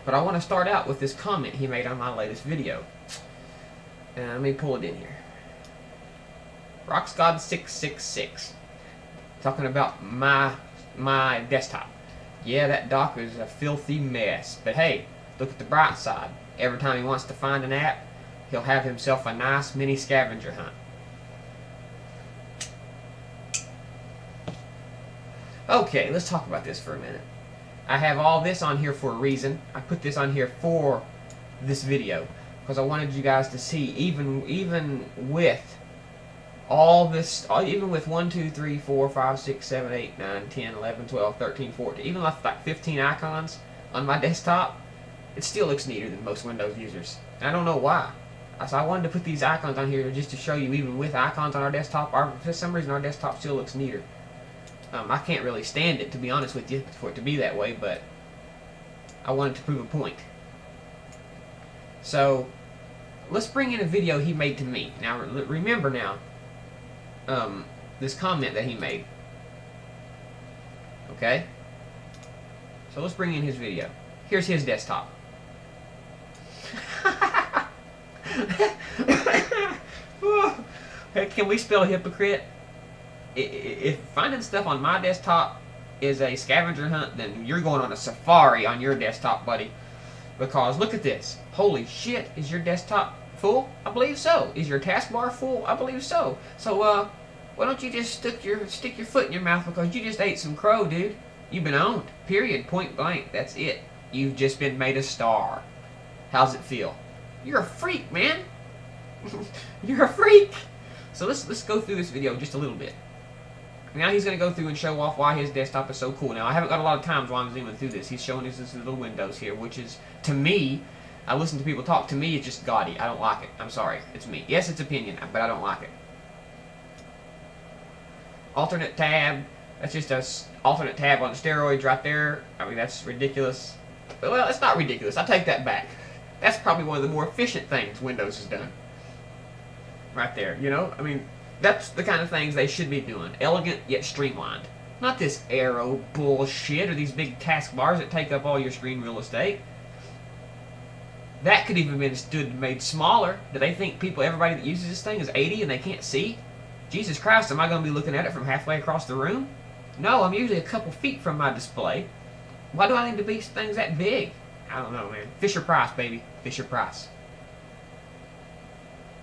But I want to start out with this comment he made on my latest video. Let me pull it in here. Roxgod666. Talking about my desktop. Yeah, that dock is a filthy mess. But hey, look at the bright side. Every time he wants to find an app, he'll have himself a nice mini scavenger hunt. Okay, let's talk about this for a minute. I have all this on here for a reason. I put this on here for this video because I wanted you guys to see, even with all this, even with 1, 2, 3, 4, 5, 6, 7, 8, 9, 10, 11, 12, 13, 14, even with like 15 icons on my desktop, it still looks neater than most Windows users. And I don't know why. So I wanted to put these icons on here just to show you, even with icons on our desktop, for some reason our desktop still looks neater. I can't really stand it, to be honest with you, for it to be that way, but I wanted to prove a point. So, let's bring in a video he made to me. Now, remember now, this comment that he made. Okay? So let's bring in his video. Here's his desktop. Can we spell hypocrite? If finding stuff on my desktop is a scavenger hunt, then you're going on a safari on your desktop, buddy. Because look at this. Holy shit, is your desktop full? I believe so. Is your taskbar full? I believe so. So, why don't you just stick your foot in your mouth because you just ate some crow, dude. You've been owned. Period. Point blank. That's it. You've just been made a star. How's it feel? You're a freak, man. You're a freak. So let's go through this video just a little bit. Now he's going to go through and show off why his desktop is so cool. Now, I haven't got a lot of times while I'm zooming through this. He's showing us this little windows here, which is, to me, I listen to people talk. To me, it's just gaudy. I don't like it. I'm sorry. It's me. Yes, it's opinion, but I don't like it. Alternate tab. That's just a alternate tab on steroids right there. I mean, that's ridiculous. Well, it's not ridiculous. I take that back. That's probably one of the more efficient things Windows has done. Right there, you know? I mean, that's the kind of things they should be doing. Elegant, yet streamlined. Not this arrow bullshit or these big taskbars that take up all your screen real estate. That could even been made smaller. Do they think everybody that uses this thing is 80 and they can't see? Jesus Christ, am I going to be looking at it from halfway across the room? No, I'm usually a couple feet from my display. Why do I need to be things that big? I don't know, man. Fisher Price, baby. Fisher Price.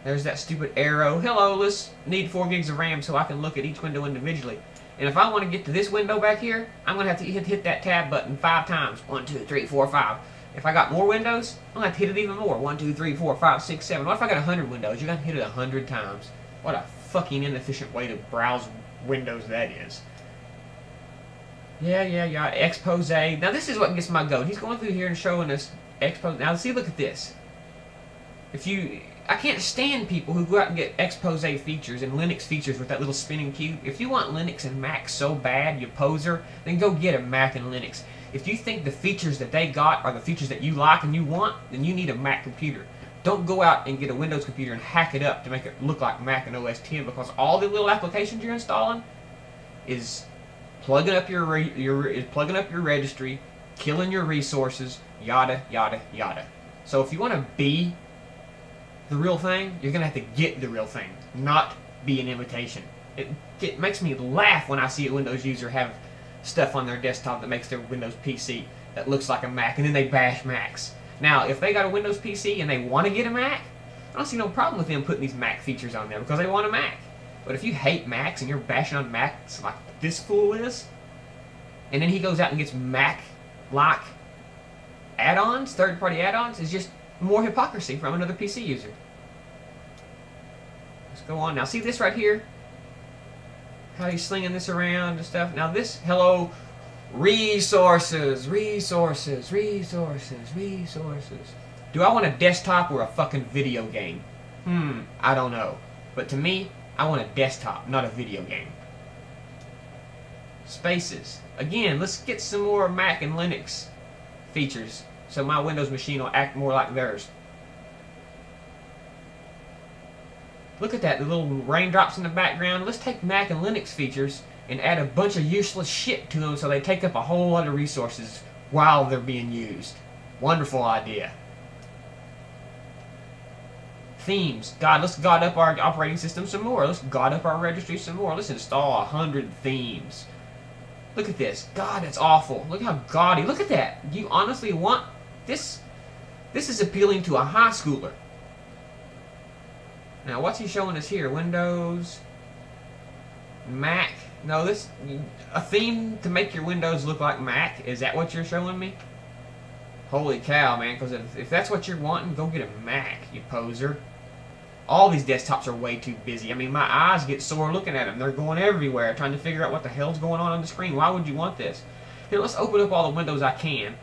There's that stupid arrow. Hello, let's need 4 gigs of RAM so I can look at each window individually. And if I want to get to this window back here, I'm going to have to hit that tab button 5 times. 1, 2, 3, 4, 5. If I got more windows, I'm going to have to hit it even more. 1, 2, 3, 4, 5, 6, 7. What if I got 100 windows? You're going to hit it 100 times. What a fucking inefficient way to browse windows that is. Yeah. Expose. Now this is what gets my goat. He's going through here and showing us expose. Now see, look at this. I can't stand people who go out and get expose features and Linux features with that little spinning cube. If you want Linux and Mac so bad, you poser, then go get a Mac and Linux. If you think the features that they got are the features that you like and you want, then you need a Mac computer. Don't go out and get a Windows computer and hack it up to make it look like Mac and OS X, because all the little applications you're installing is plugging up your registry, killing your resources, yada yada yada. So if you want to be the real thing, you're gonna have to get the real thing, not be an imitation. It makes me laugh when I see a Windows user have stuff on their desktop that makes their Windows PC that looks like a Mac, and then they bash Macs. Now, if they got a Windows PC and they want to get a Mac, I don't see no problem with them putting these Mac features on there because they want a Mac. But if you hate Macs and you're bashing on Macs like this fool is, and then he goes out and gets Mac-like add-ons, third-party add-ons, it's just more hypocrisy from another PC user. Let's go on. Now, see this right here? How he's slinging this around and stuff. Now this, hello, resources. Do I want a desktop or a fucking video game? I don't know. But to me, I want a desktop, not a video game. Spaces. Again, let's get some more Mac and Linux features so my Windows machine will act more like theirs. Look at that, the little raindrops in the background. Let's take Mac and Linux features and add a bunch of useless shit to them so they take up a whole lot of resources while they're being used. Wonderful idea. Themes. God, let's God up our operating system some more. Let's God up our registry some more. Let's install 100 themes. Look at this. God, that's awful. Look how gaudy. Look at that. You honestly want this? This is appealing to a high schooler. Now, what's he showing us here? Windows, Mac. No, this a theme to make your windows look like Mac. Is that what you're showing me? Holy cow, man! Because if that's what you're wanting, go get a Mac, you poser. All these desktops are way too busy. I mean, my eyes get sore looking at them. They're going everywhere, trying to figure out what the hell's going on the screen. Why would you want this? Here, let's open up all the windows I can,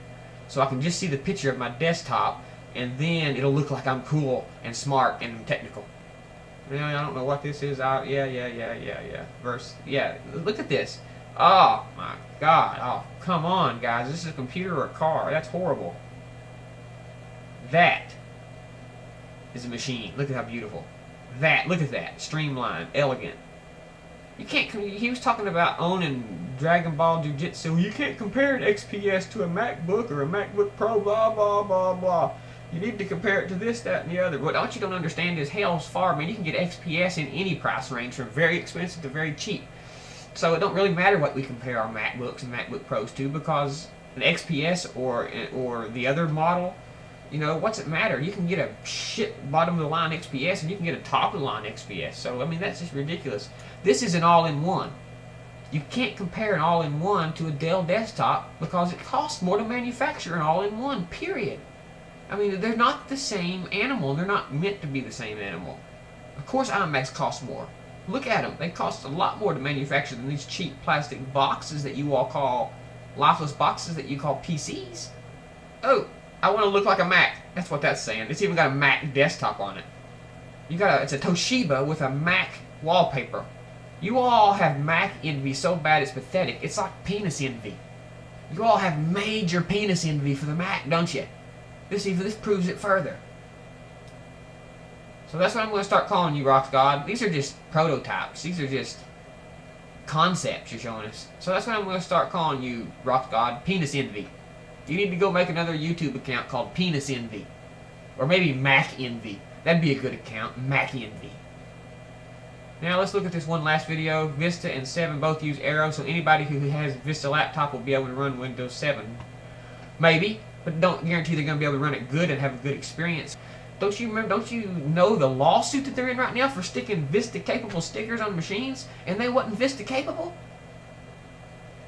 so I can just see the picture of my desktop, and then it'll look like I'm cool and smart and technical. I don't know what this is. Yeah. Look at this. Oh my God. Oh, come on, guys. This is a computer or a car. That's horrible. That is a machine. Look at how beautiful. Look at that. Streamlined, elegant. You can't. He was talking about owning Dragon Ball Jiu-Jitsu. You can't compare an XPS to a MacBook or a MacBook Pro. Blah blah blah blah. You need to compare it to this, that, and the other. What you don't understand is hell's far, man. You can get XPS in any price range, from very expensive to very cheap. So it don't really matter what we compare our MacBooks and MacBook Pros to, because an XPS or the other model, you know, what's it matter? You can get a shit bottom of the line XPS and you can get a top of the line XPS. So I mean, that's just ridiculous. This is an all-in-one. You can't compare an all-in-one to a Dell desktop because it costs more to manufacture an all-in-one. Period. I mean, they're not the same animal. They're not meant to be the same animal. Of course, iMacs cost more. Look at them. They cost a lot more to manufacture than these cheap plastic boxes that you all call, lifeless boxes that you call PCs. Oh, I want to look like a Mac. That's what that's saying. It's even got a Mac desktop on it. It's a Toshiba with a Mac wallpaper. You all have Mac envy so bad it's pathetic. It's like penis envy. You all have major penis envy for the Mac, don't you? This proves it further. So that's what I'm going to start calling you, Roxgod. These are just prototypes. These are just concepts you're showing us. So that's what I'm going to start calling you, Roxgod. Penis Envy. You need to go make another YouTube account called Penis Envy. Or maybe Mac Envy. That'd be a good account. Mac Envy. Now let's look at this one last video. Vista and 7 both use Aero, so anybody who has Vista laptop will be able to run Windows 7. Maybe. But don't guarantee they're going to be able to run it good and have a good experience. Don't you remember? Don't you know the lawsuit that they're in right now for sticking Vista-capable stickers on machines, and they wasn't Vista-capable?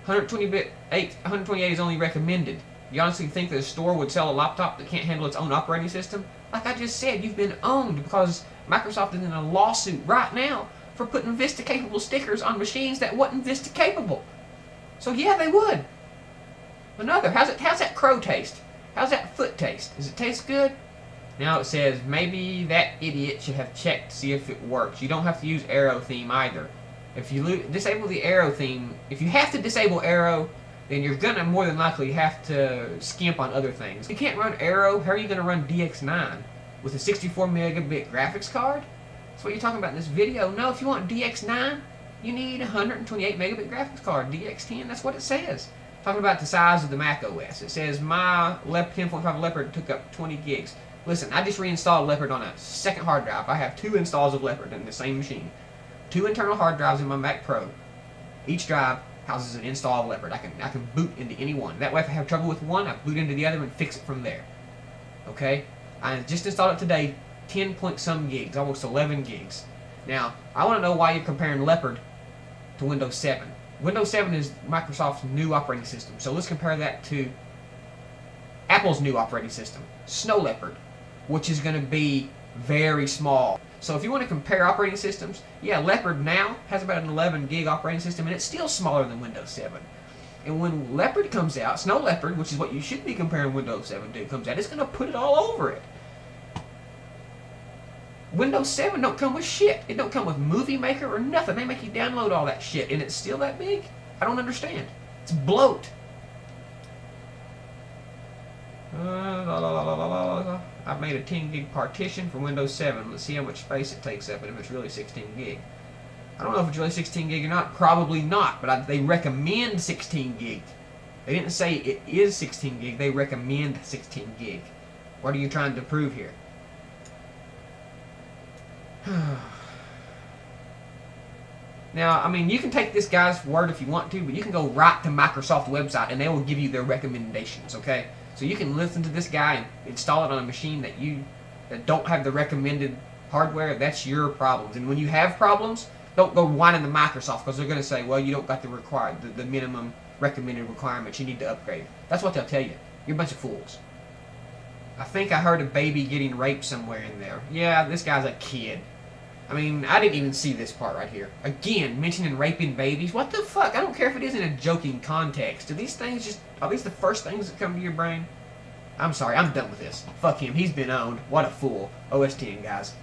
128 is only recommended. You honestly think that a store would sell a laptop that can't handle its own operating system? Like I just said, you've been owned because Microsoft is in a lawsuit right now for putting Vista-capable stickers on machines that wasn't Vista-capable. So yeah, they would. Another, how's that crow taste? How's that foot taste? Does it taste good? Now it says maybe that idiot should have checked to see if it works. You don't have to use Aero theme either. If you disable the Aero theme, if you have to disable Aero, then you're gonna more than likely have to skimp on other things. If you can't run Aero, how are you gonna run DX9 with a 64 megabit graphics card? That's what you're talking about in this video. No, if you want DX9, you need a 128 megabit graphics card. DX10, that's what it says. Talking about the size of the Mac OS. It says my 10.5 Leopard took up 20 gigs. Listen, I just reinstalled Leopard on a second hard drive. I have 2 installs of Leopard in the same machine. 2 internal hard drives in my Mac Pro. Each drive houses an install of Leopard. I can boot into any one. That way if I have trouble with one, I boot into the other and fix it from there. Okay? I just installed it today, 10 point some gigs, almost 11 gigs. Now, I want to know why you're comparing Leopard to Windows 7. Windows 7 is Microsoft's new operating system. So let's compare that to Apple's new operating system, Snow Leopard, which is going to be very small. So if you want to compare operating systems, yeah, Leopard now has about an 11 gig operating system, and it's still smaller than Windows 7. And when Leopard comes out, Snow Leopard, which is what you should be comparing Windows 7 to, comes out, it's going to put it all over it. Windows 7 don't come with shit. It don't come with Movie Maker or nothing. They make you download all that shit, and it's still that big? I don't understand. It's bloat. I've made a 10 gig partition for Windows 7. Let's see how much space it takes up and if it's really 16 gig. I don't know if it's really 16 gig or not. Probably not, but they recommend 16 gig. They didn't say it is 16 gig. They recommend 16 gig. What are you trying to prove here? Now, I mean, you can take this guy's word if you want to, but you can go right to Microsoft website and they will give you their recommendations, okay? So you can listen to this guy and install it on a machine that don't have the recommended hardware. That's your problems. And when you have problems, don't go whining to Microsoft because they're going to say, well, you don't got the minimum recommended requirements. You need to upgrade. That's what they'll tell you. You're a bunch of fools. I think I heard a baby getting raped somewhere in there. Yeah, this guy's a kid. I mean, I didn't even see this part right here. Again, mentioning raping babies. What the fuck? I don't care if it is in a joking context. Are these the first things that come to your brain? I'm sorry, I'm done with this. Fuck him. He's been owned. What a fool. OS 10, guys.